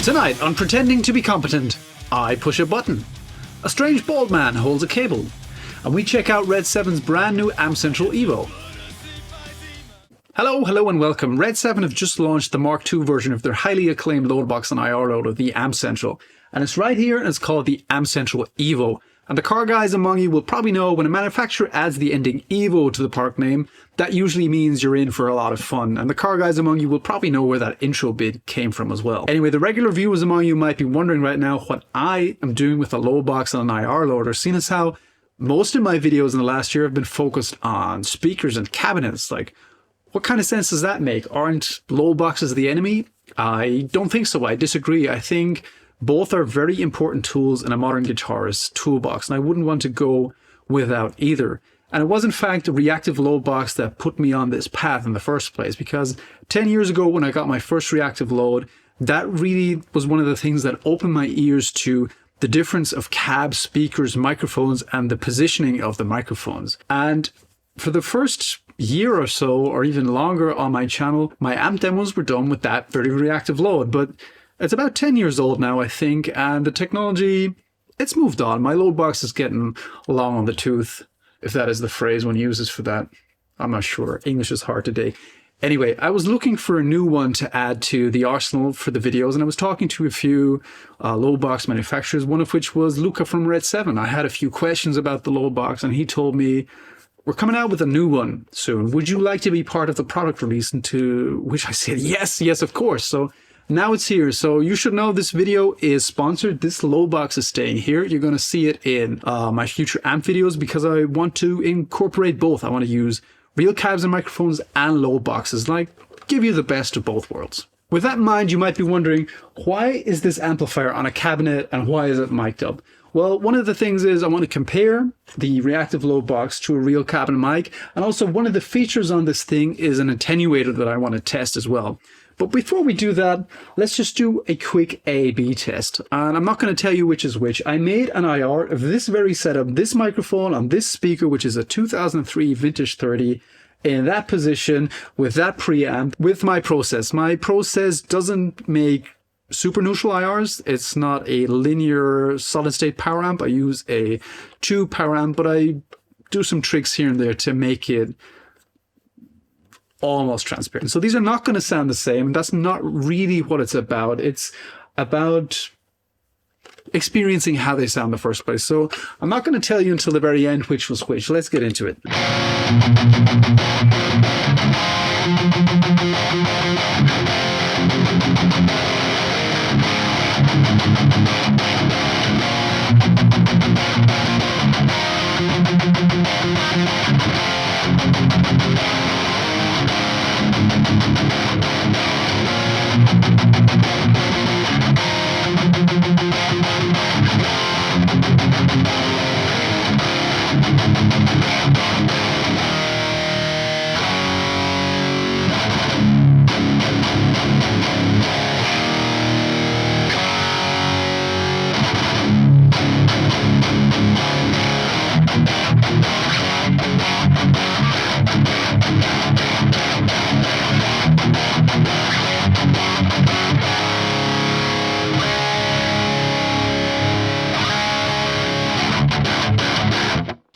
Tonight on Pretending to be Competent, I push a button, a strange bald man holds a cable, and we check out RedSeven's brand new Amp Central EVO. Hello and welcome. RedSeven have just launched the Mark II version of their highly acclaimed load box and IR loader, the Amp Central. And it's right here and it's called the Amp Central EVO. And the car guys among you will probably know when a manufacturer adds the ending EVO to the product name, that usually means you're in for a lot of fun. And the car guys among you will probably know where that intro bit came from as well. Anyway, the regular viewers among you might be wondering right now what I am doing with a load box and an IR loader, seeing as how most of my videos in the last year have been focused on speakers and cabinets. Like, what kind of sense does that make? Aren't load boxes the enemy? I don't think so. I disagree. I think both are very important tools in a modern guitarist's toolbox, and I wouldn't want to go without either. And it was in fact a reactive load box that put me on this path in the first place, because 10 years ago when I got my first reactive load, that really was one of the things that opened my ears to the difference of cabs, speakers, microphones, and the positioning of the microphones. And for the first year or so, or even longer on my channel, my amp demos were done with that very reactive load. But it's about 10 years old now, I think, and the technology, it's moved on. My load box is getting long on the tooth, if that is the phrase one uses for that. I'm not sure. English is hard today. Anyway, I was looking for a new one to add to the arsenal for the videos, and I was talking to a few load box manufacturers, one of which was Luca from RedSeven. I had a few questions about the load box, and he told me, "We're coming out with a new one soon. Would you like to be part of the product release?" And to which I said, yes, of course. So now it's here. So you should know this video is sponsored. This load box is staying here. You're going to see it in my future amp videos because I want to incorporate both. I want to use real cabs and microphones and load boxes, like give you the best of both worlds. With that in mind, you might be wondering, why is this amplifier on a cabinet and why is it mic'd up? Well, one of the things is I want to compare the reactive load box to a real cabinet mic. And also one of the features on this thing is an attenuator that I want to test as well. But before we do that, let's just do a quick A/B test. And I'm not going to tell you which is which. I made an IR of this very setup, this microphone on this speaker, which is a 2003 Vintage 30, in that position, with that preamp, with my process. My process doesn't make super neutral IRs. It's not a linear solid state power amp. I use a tube power amp, but I do some tricks here and there to make it almost transparent. So these are not going to sound the same. That's not really what it's about. It's about experiencing how they sound in the first place. So I'm not going to tell you until the very end which was which. Let's get into it.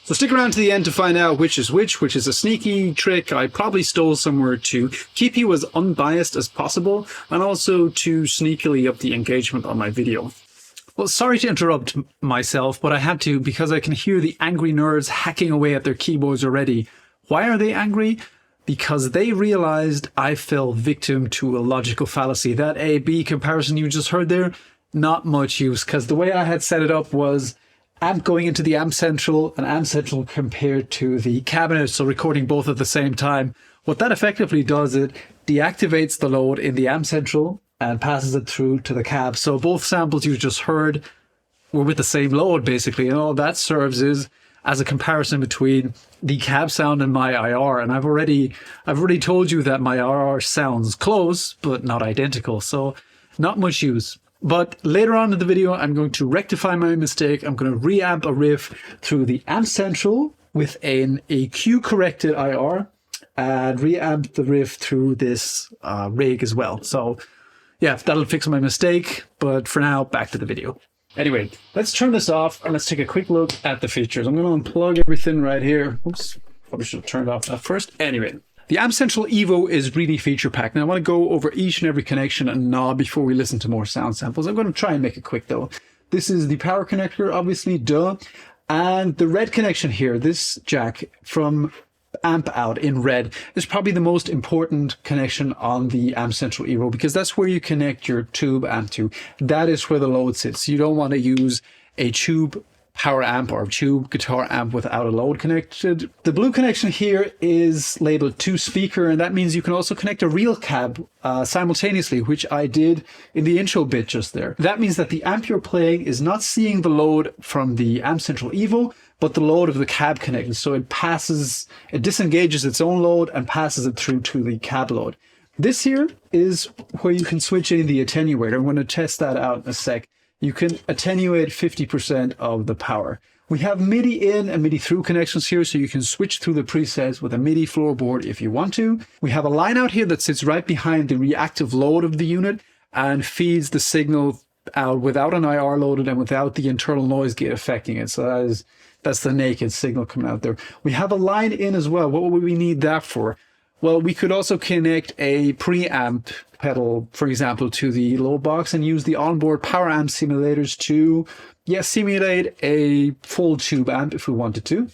So stick around to the end to find out which is which is a sneaky trick I probably stole somewhere to keep you as unbiased as possible and also to sneakily up the engagement on my video. Well, sorry to interrupt myself, but I had to because I can hear the angry nerds hacking away at their keyboards already. Why are they angry? Because they realized I fell victim to a logical fallacy. That A-B comparison you just heard there, not much use, because the way I had set it up was amp going into the Amp Central and Amp Central compared to the cabinet, so recording both at the same time. What that effectively does, it deactivates the load in the Amp Central and passes it through to the cab. So both samples you just heard were with the same load basically, and all that serves is as a comparison between the cab sound and my IR. And I've already told you that my IR sounds close but not identical, so not much use. But later on in the video, I'm going to rectify my mistake. I'm going to reamp a riff through the Amp Central with an EQ corrected IR and reamp the riff through this rig as well. So yeah, that'll fix my mistake. But for now, back to the video. Anyway, let's turn this off and let's take a quick look at the features. I'm going to unplug everything right here. Oops, probably should have turned off that first. Anyway, the Amp Central EVO is really feature packed. And I want to go over each and every connection and knob before we listen to more sound samples. I'm going to try and make it quick though. This is the power connector, obviously, duh. And the red connection here, this jack from amp out in red, is probably the most important connection on the Amp Central EVO because that's where you connect your tube amp to. That is where the load sits. You don't want to use a tube power amp or tube guitar amp without a load connected. The blue connection here is labeled to speaker, and that means you can also connect a real cab simultaneously, which I did in the intro bit just there. That means that the amp you're playing is not seeing the load from the Amp Central EVO, but the load of the cab connection. So it disengages its own load and passes it through to the cab load. This here is where you can switch in the attenuator. I'm going to test that out in a sec. You can attenuate 50% of the power. We have MIDI in and MIDI through connections here, so you can switch through the presets with a MIDI floorboard if you want to. We have a line out here that sits right behind the reactive load of the unit and feeds the signal out without an IR loaded and without the internal noise gate affecting it. So that's the naked signal coming out there. We have a line in as well. What would we need that for? Well, we could also connect a preamp pedal, for example, to the load box and use the onboard power amp simulators to, simulate a full tube amp if we wanted to.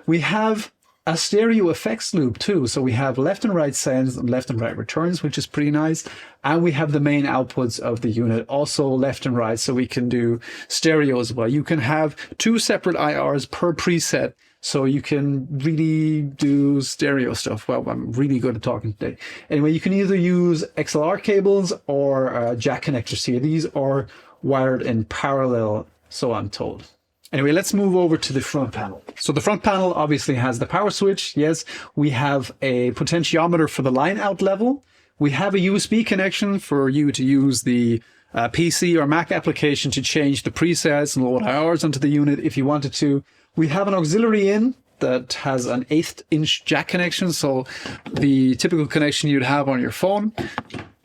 We have a stereo effects loop too. So we have left and right sends and left and right returns, which is pretty nice. And we have the main outputs of the unit, also left and right, so we can do stereo as well. You can have 2 separate IRs per preset, so you can really do stereo stuff. Well, I'm really good at talking today. Anyway, you can either use XLR cables or jack connectors here. These are wired in parallel, so I'm told. Anyway, let's move over to the front panel. So the front panel obviously has the power switch. Yes, we have a potentiometer for the line out level. We have a USB connection for you to use the PC or Mac application to change the presets and load IRs onto the unit if you wanted to. We have an auxiliary in that has an 1/8 inch jack connection, so the typical connection you'd have on your phone.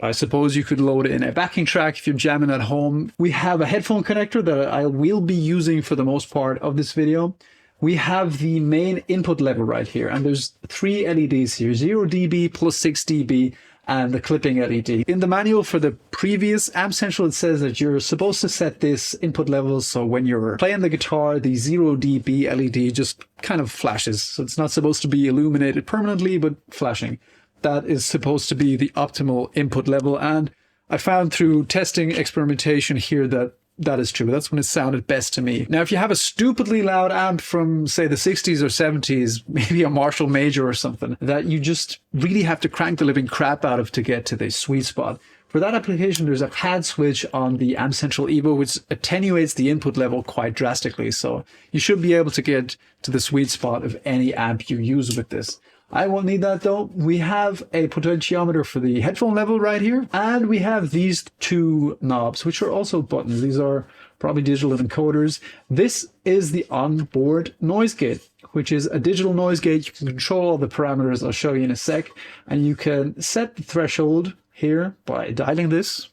I suppose you could load in a backing track if you're jamming at home. We have a headphone connector that I will be using for the most part of this video. We have the main input level right here, and there's 3 LEDs here, 0 dB plus 6 dB, and the clipping LED. In the manual for the previous Amp Central, it says that you're supposed to set this input level so when you're playing the guitar, the 0 dB LED just kind of flashes. So it's not supposed to be illuminated permanently, but flashing. That is supposed to be the optimal input level, and I found through testing experimentation here that that is true. That's when it sounded best to me. Now, if you have a stupidly loud amp from, say, the 60s or 70s, maybe a Marshall Major or something, that you just really have to crank the living crap out of to get to the sweet spot. For that application, there's a pad switch on the Amp Central EVO, which attenuates the input level quite drastically. So you should be able to get to the sweet spot of any amp you use with this. I won't need that though. We have a potentiometer for the headphone level right here. And we have these 2 knobs, which are also buttons. These are probably digital encoders. This is the onboard noise gate, which is a digital noise gate. You can control all the parameters. I'll show you in a sec. And you can set the threshold here by dialing this,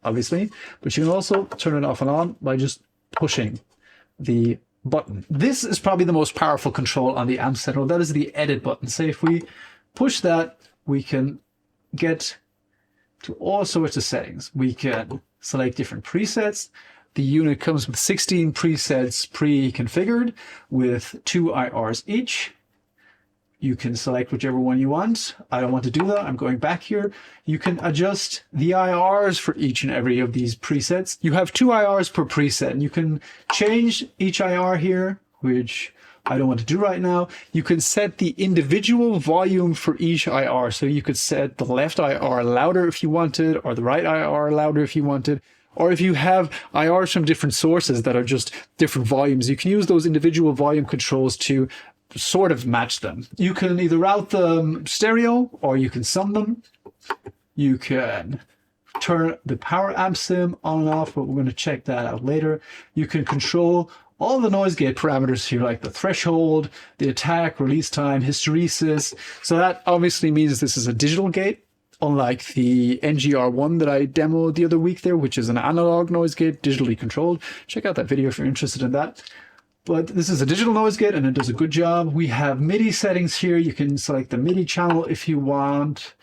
obviously. But you can also turn it off and on by just pushing the button. This is probably the most powerful control on the Amp Central. That is the edit button. So if we push that, we can get to all sorts of settings. We can select different presets. The unit comes with 16 presets pre-configured with 2 IRs each. You can select whichever one you want. I don't want to do that. I'm going back here. You can adjust the IRs for each and every of these presets. You have 2 IRs per preset, and you can change each IR here, which I don't want to do right now. You can set the individual volume for each IR. So you could set the left IR louder if you wanted, or the right IR louder if you wanted. Or if you have IRs from different sources that are just different volumes, you can use those individual volume controls to sort of match them. You can either route them stereo or you can sum them. You can turn the power amp sim on and off, but we're going to check that out later. You can control all the noise gate parameters here, like the threshold, the attack, release time, hysteresis. So that obviously means this is a digital gate. unlike the NGR1 that I demoed the other week there, which is an analog noise gate, digitally controlled. Check out that video if you're interested in that. But this is a digital noise gate and it does a good job. We have MIDI settings here. You can select the MIDI channel if you want.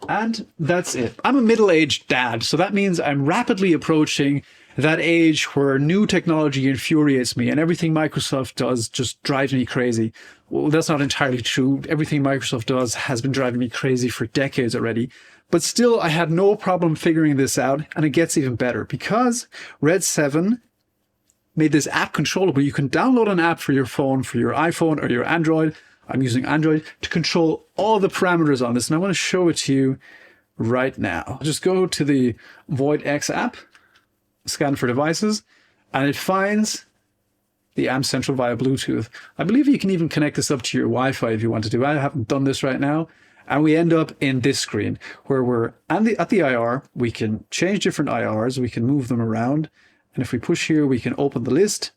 And that's it. I'm a middle-aged dad, so that means I'm rapidly approaching that age where new technology infuriates me and everything Microsoft does just drives me crazy. Well, that's not entirely true. Everything Microsoft does has been driving me crazy for decades already. But still, I had no problem figuring this out, and it gets even better because RedSeven made this app controllable. You can download an app for your phone, for your iPhone or your Android. I'm using Android to control all the parameters on this. And I want to show it to you right now. Just go to the Void X app, scan for devices, and it finds the Amp Central via Bluetooth. I believe you can even connect this up to your Wi-Fi if you want to do. I haven't done this right now. And we end up in this screen where we're at the IR. We can change different IRs. We can move them around. And if we push here, we can open the list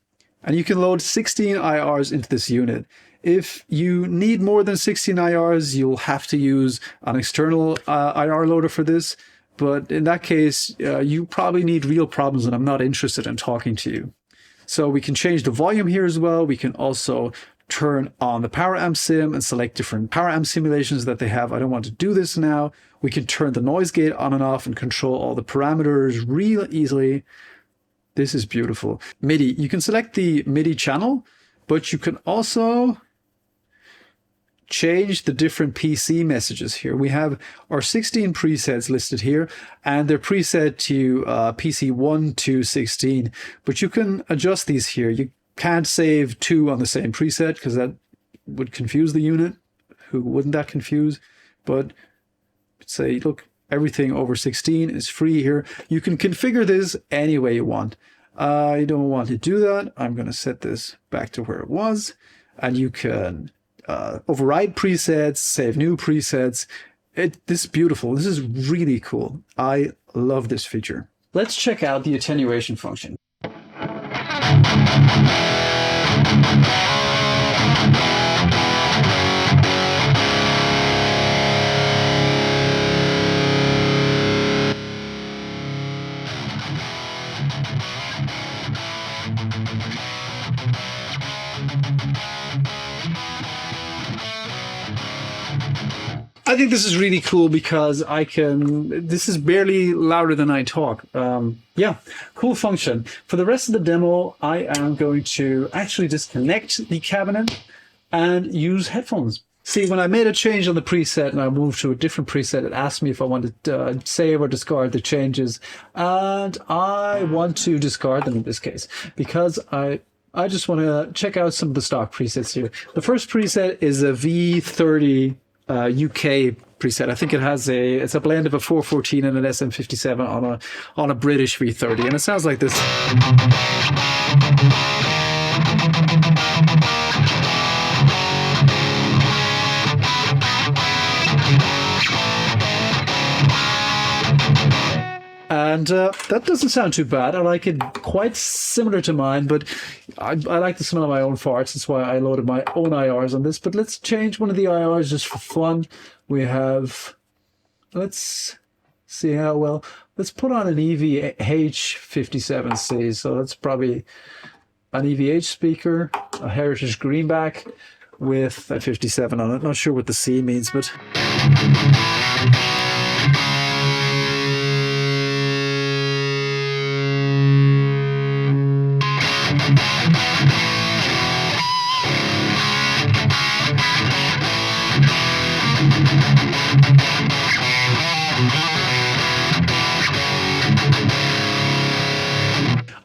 and you can load 16 IRs into this unit. If you need more than 16 IRs, you'll have to use an external IR loader for this. But in that case, you probably need real problems and I'm not interested in talking to you. So we can change the volume here as well. We can also turn on the power amp sim and select different power amp simulations that they have. I don't want to do this now. We can turn the noise gate on and off and control all the parameters real easily. This is beautiful. MIDI, you can select the MIDI channel, but you can also change the different PC messages here. We have our 16 presets listed here, and they're preset to PC 1 to 16, but you can adjust these here. You can't save 2 on the same preset because that would confuse the unit. Who wouldn't that confuse? But say, look, everything over 16 is free here. You can configure this any way you want. I don't want to do that. I'm going to set this back to where it was. And you can override presets, save new presets. This is beautiful. This is really cool. I love this feature. Let's check out the attenuation function. I think this is really cool because this is barely louder than I talk. Yeah, cool function. For the rest of the demo, I am going to actually disconnect the cabinet and use headphones. See, when I made a change on the preset and I moved to a different preset, it asked me if I wanted to save or discard the changes. And I want to discard them in this case because I just want to check out some of the stock presets here. The first preset is a V30 UK preset. I think it's a blend of a 414 and an SM57 on a British V30, and it sounds like this. And that doesn't sound too bad. I like it quite similar to mine, but I like the smell of my own farts. That's why I loaded my own IRs on this. But let's change one of the IRs just for fun. We have, let's see how well. Let's put on an EVH57C. So that's probably an EVH speaker, a Heritage Greenback with a 57 on it. Not sure what the C means, but...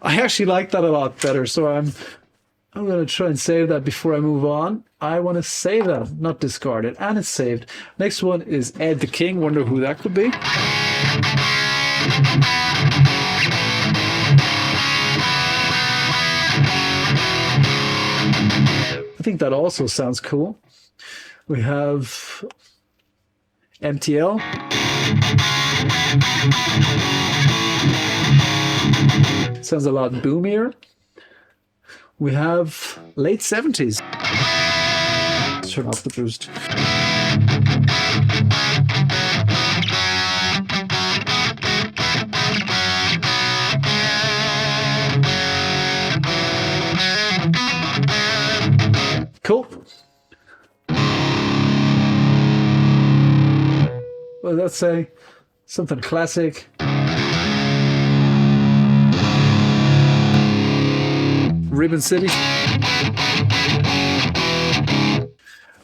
I actually like that a lot better, so I'm going to try and save that before I move on. I want to save that, not discard it, and it's saved. Next one is Ed the King. Wonder who that could be. I think that also sounds cool. We have MTL. Sounds a lot boomier. We have late 70s. Let's turn off the boost. Cool. What does that say? Something classic. Ribbon City.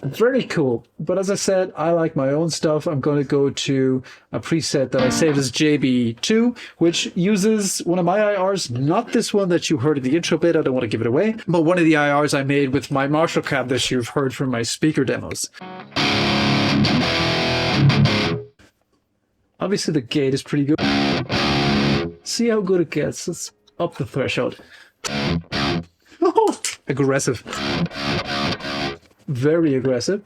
Very cool. But as I said, I like my own stuff. I'm going to go to a preset that I saved as JB2, which uses one of my IRs, not this one that you heard in the intro bit. I don't want to give it away, but one of the IRs I made with my Marshall cab that you've heard from my speaker demos. Obviously the gate is pretty good. See how good it gets. Let's up the threshold. Oh, aggressive. Very aggressive.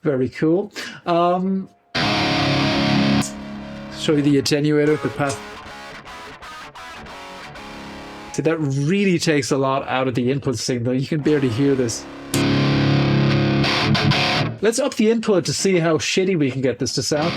Very cool. Show you the attenuator, the path. See, that really takes a lot out of the input signal. You can barely hear this. Let's up the input to see how shitty we can get this to sound.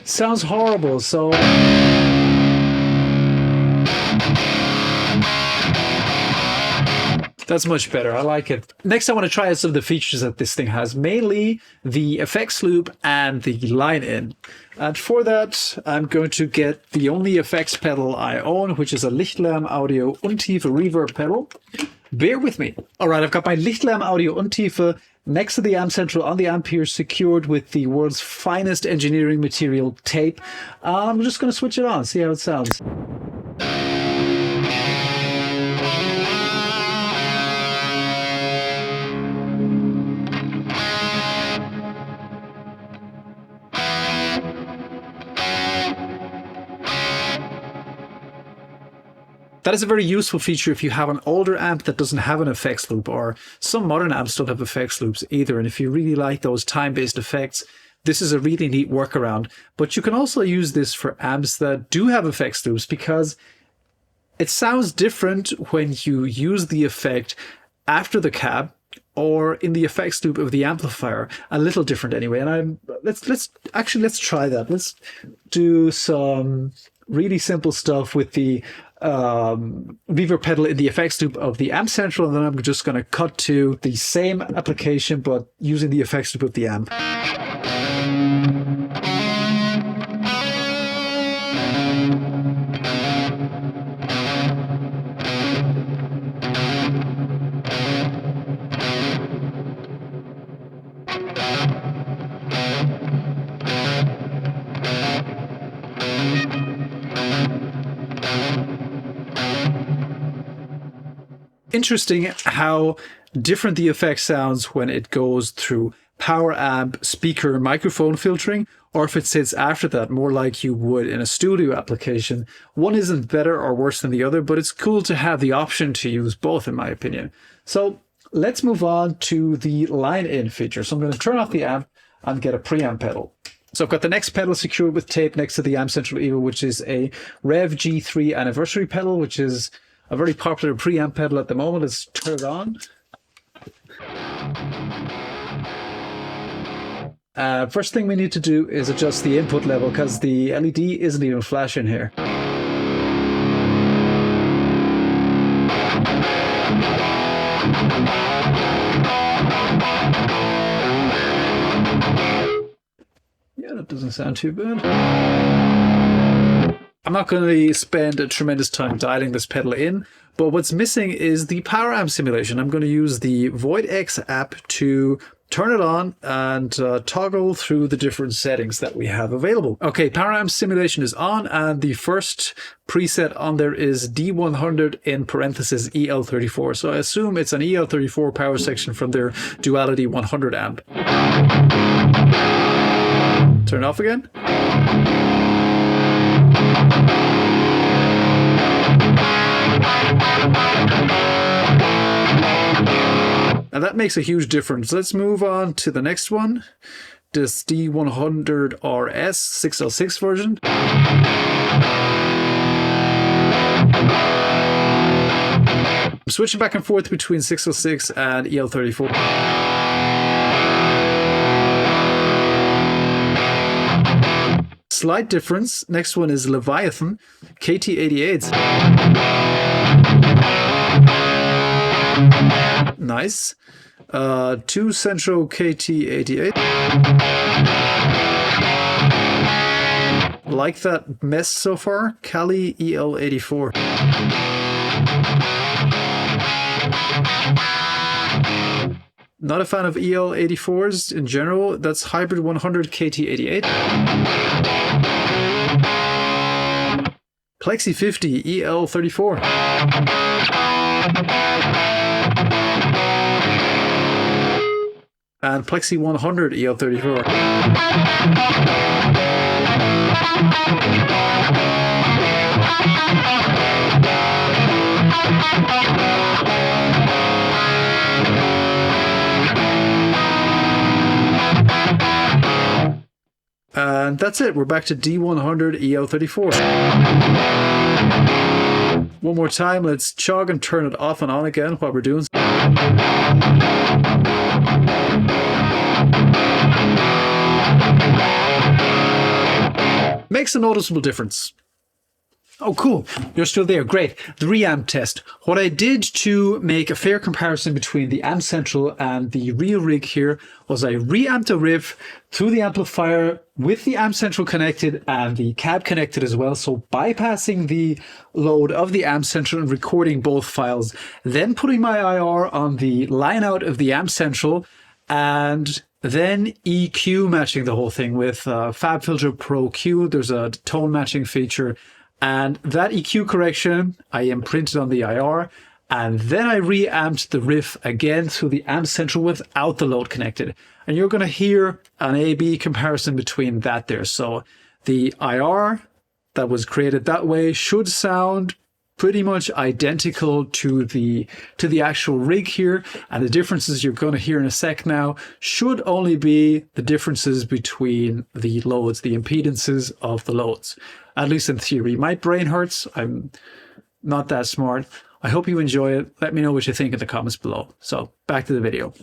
Sounds horrible, so... That's much better. I like it. Next, I want to try out some of the features that this thing has, mainly the effects loop and the line in. And for that, I'm going to get the only effects pedal I own, which is a Lichtlamm Audio Untiefe reverb pedal. Bear with me. All right, I've got my Lichtlamm Audio Untiefe next to the Amp Central on the amp here, secured with the world's finest engineering material, tape. I'm just going to switch it on, see how it sounds. That is a very useful feature if you have an older amp that doesn't have an effects loop, or some modern amps don't have effects loops either. And if you really like those time-based effects, this is a really neat workaround. But you can also use this for amps that do have effects loops, because it sounds different when you use the effect after the cab or in the effects loop of the amplifier. A little different anyway. And let's try that. Let's do some really simple stuff with the reverb pedal in the effects loop of the Amp Central, and then I'm just going to cut to the same application but using the effects loop of the amp. Interesting how different the effect sounds when it goes through power amp, speaker, microphone filtering, or if it sits after that, more like you would in a studio application. One isn't better or worse than the other, but it's cool to have the option to use both, in my opinion. So let's move on to the line-in feature. So I'm going to turn off the amp and get a preamp pedal. So I've got the next pedal secured with tape next to the Amp Central EVO, which is a Rev G3 anniversary pedal, which is a very popular preamp pedal at the moment. Let's turn it on. First thing we need to do is adjust the input level, because the LED isn't even flashing here. Yeah, that doesn't sound too bad. I'm not going to spend a tremendous time dialing this pedal in, but what's missing is the power amp simulation. I'm going to use the Void X app to turn it on and toggle through the different settings that we have available. Okay, power amp simulation is on, and the first preset on there is D100 in parentheses EL34. So I assume it's an EL34 power section from their Duality 100 amp. Turn it off again. And that makes a huge difference. Let's move on to the next one. This D100RS 606 version. I'm switching back and forth between 606 and EL34. Slight difference. Next one is Leviathan KT88. Nice. 2 Central KT88. Like that mess so far. Kali EL84. Not a fan of EL84s in general. That's Hybrid 100 KT88. Plexi 50 EL34. And Plexi 100 EL34. And that's it. We're back to D100 EL34. One more time. Let's chug and turn it off and on again while we're doing. Makes a noticeable difference. Oh, cool. You're still there. Great. The reamp test. What I did to make a fair comparison between the Amp Central and the real rig here was I reamped a riff through the amplifier with the Amp Central connected and the cab connected as well. So bypassing the load of the Amp Central and recording both files, then putting my IR on the line out of the Amp Central and then EQ matching the whole thing with FabFilter Pro Q. There's a tone matching feature. And that EQ correction, I imprinted on the IR, and then I reamped the riff again through the Amp Central without the load connected. And you're going to hear an A-B comparison between that there. So the IR that was created that way should sound pretty much identical to the actual rig here. And the differences you're going to hear in a sec now should only be the differences between the loads, the impedances of the loads. At least in theory. My brain hurts. I'm not that smart. I hope you enjoy it. Let me know what you think in the comments below. So back to the video.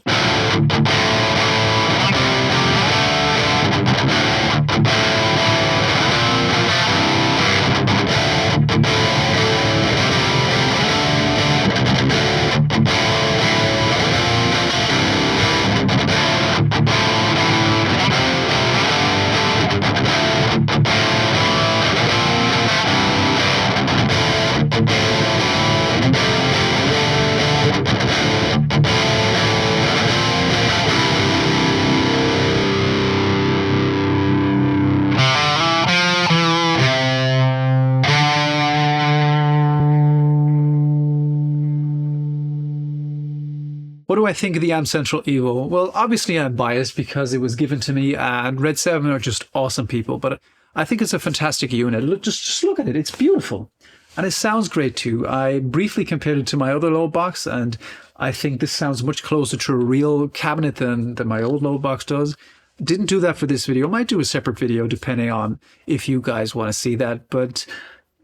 What do I think of the Amp Central EVO? Well, obviously I'm biased because it was given to me and RedSeven are just awesome people, but I think it's a fantastic unit. Look, just look at it. It's beautiful. And it sounds great too. I briefly compared it to my other load box and I think this sounds much closer to a real cabinet than my old load box does. Didn't do that for this video. Might do a separate video depending on if you guys want to see that. But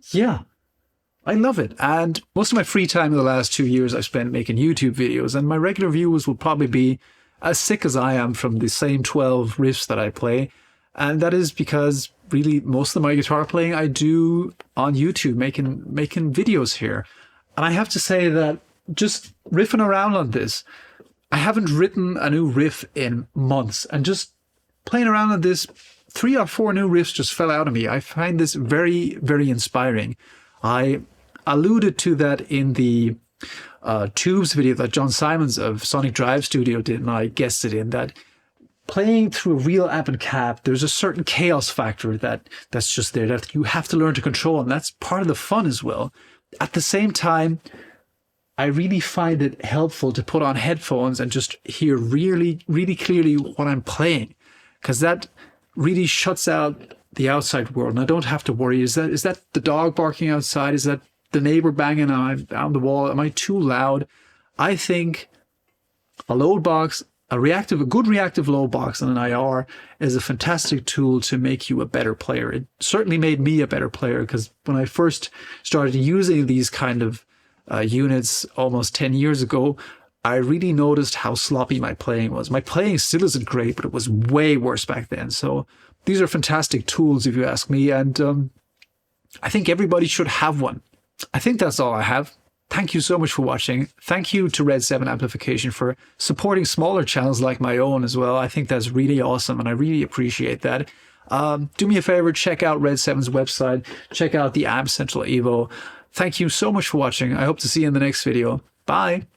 yeah. I love it. And most of my free time in the last 2 years I've spent making YouTube videos, and my regular viewers will probably be as sick as I am from the same 12 riffs that I play. And that is because really most of my guitar playing I do on YouTube, making videos here. And I have to say that just riffing around on this, I haven't written a new riff in months, and just playing around on this, 3 or 4 new riffs just fell out of me. I find this very, very inspiring. I alluded to that in the Tubes video that John Simons of Sonic Drive Studio did, and I guessed it in, that playing through a real amp and cab, there's a certain chaos factor that's just there that you have to learn to control, and that's part of the fun as well. At the same time, I really find it helpful to put on headphones and just hear really, really clearly what I'm playing, because that really shuts out the outside world, and I don't have to worry, is that the dog barking outside? Is that the neighbor banging on the wall? Am I too loud? I think a load box, a good reactive load box and an IR is a fantastic tool to make you a better player. It certainly made me a better player, because when I first started using these kind of units almost 10 years ago, I really noticed how sloppy my playing was. My playing still isn't great, but it was way worse back then. So these are fantastic tools if you ask me, and I think everybody should have one. I think that's all I have. Thank you so much for watching. Thank you to RedSeven Amplification for supporting smaller channels like my own as well. I think that's really awesome, and I really appreciate that. Do me a favor, check out RedSeven's website. Check out the Amp Central EVO. Thank you so much for watching. I hope to see you in the next video. Bye.